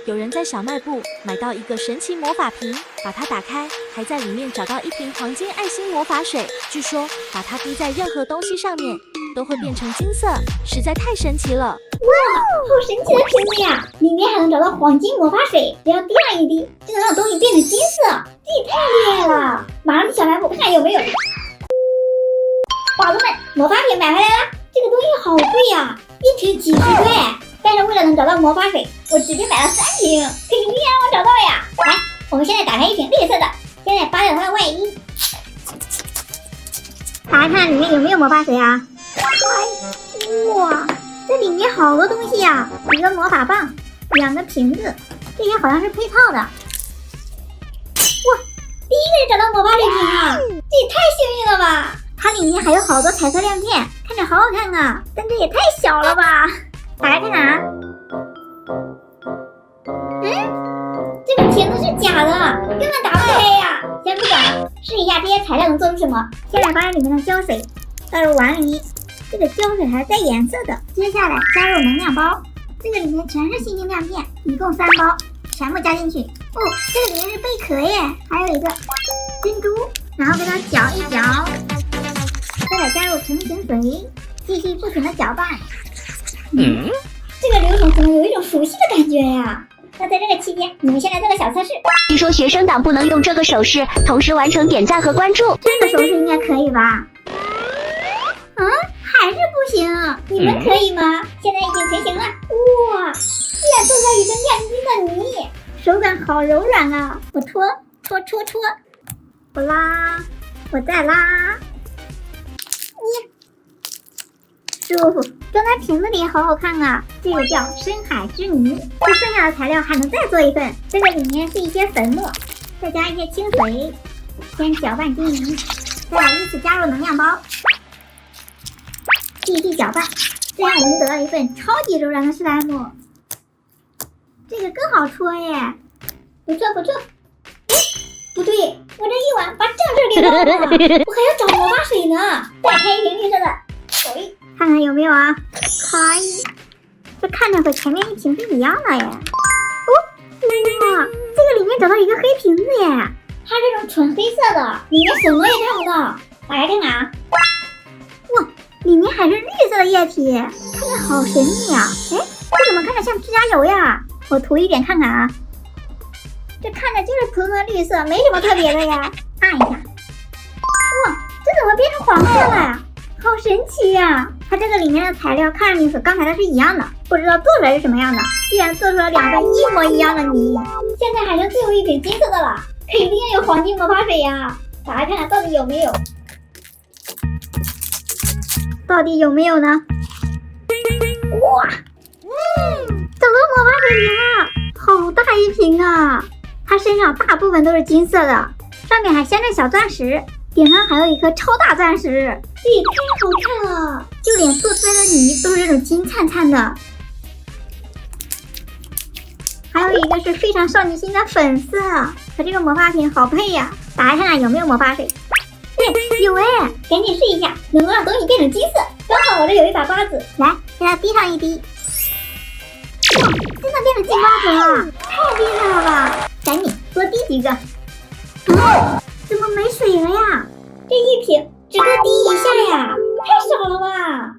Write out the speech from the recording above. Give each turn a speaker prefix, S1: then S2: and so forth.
S1: 有人在小卖部买到一个神奇魔法瓶，把它打开，还在里面找到一瓶黄金爱心魔法水。据说把它滴在任何东西上面都会变成金色，实在太神奇了！
S2: 哇，好神奇的瓶子呀！里面还能找到黄金魔法水，只要滴上一滴，就能让东西变成金色，这也太厉害了！马上去小卖部看看有没有。宝子们，魔法瓶买回来了，这个东西好贵呀，一瓶几十块。但是为了能找到魔法水，我直接买了3瓶，肯定让我找到呀！来，我们现在打开一瓶绿色的，现在拔掉它的外衣，打开看里面有没有魔法水啊？哇，这里面好多东西呀，一个魔法棒，2个瓶子，这些好像是配套的。哇，第一个人找到魔法水瓶啊，这也太幸运了吧！它里面还有好多彩色亮片，看着好好看啊，但这也太小了吧！打开看看啊，这个瓶子是假的，根本打不开呀！先不管了，试一下这些材料能做出什么。先来把里面的胶水倒入碗里，这个胶水还是带颜色的。接下来加入能量包，这个里面全是星星亮片，一共3包，全部加进去。哦，这个里面是贝壳耶，还有一个珍珠，然后给它搅一搅，再来加入成型水，继续不停的搅拌。这个流程怎么有一种熟悉的感觉呀？那在这个期间，你们先来做个小测试。
S3: 据说学生党不能用这个手势同时完成点赞和关注。
S2: 这个手势应该可以吧？还是不行。你们可以吗？现在已经成型了。哇，居然做出来一个亮晶晶的泥，手感好柔软啊！我搓，我拉，我再拉，舒服，装在瓶子里好好看啊！这个叫深海之泥。这剩下的材料还能再做一份，这个里面是一些粉末，再加一些清水，先搅拌均匀，再来依次加入能量包，继续搅拌，这样我们得到一份超级柔软的史莱姆。这个更好搓耶，不错。不对，我这一碗把正事给忘了，我还要找魔法水呢。再开一瓶绿色的水，看看有没有啊？可以，这看着和前面一瓶是一样的耶。哇，这个里面找到一个黑瓶子耶，它这种纯黑色的，里面什么也看不到。打开看看啊，哇，里面还是绿色的液体，看着好神秘啊！哎，这怎么看着像指甲油呀？我涂一点看看啊。这看着就是普通的绿色，没什么特别的呀。按一下，哇，这怎么变成黄色了呀？好神奇呀！它这个里面的材料看上去和刚才的是一样的，不知道做出来是什么样的。居然做出了2份一模一样的泥。现在还剩最后一瓶金色的了，肯定有黄金魔法水呀！打开看看到底有没有？到底有没有呢？哇，找到魔法水瓶了，好大一瓶啊！它身上大部分都是金色的，上面还镶着小钻石，顶上还有一颗超大钻石，这也太好看了！就连做出来的泥都是这种金灿灿的。还有一个是非常少女心的粉色，和这个魔法瓶好配呀！打开看看有没有魔法水。对，有哎，赶紧试一下，能让东西变成金色。刚好我这有一把刷子，来给它滴上一滴。哇，真的变成金瓜子了，太厉害了吧！赶紧多滴几个。怎么没水了呀？这一瓶只够滴一下呀，太少了吧！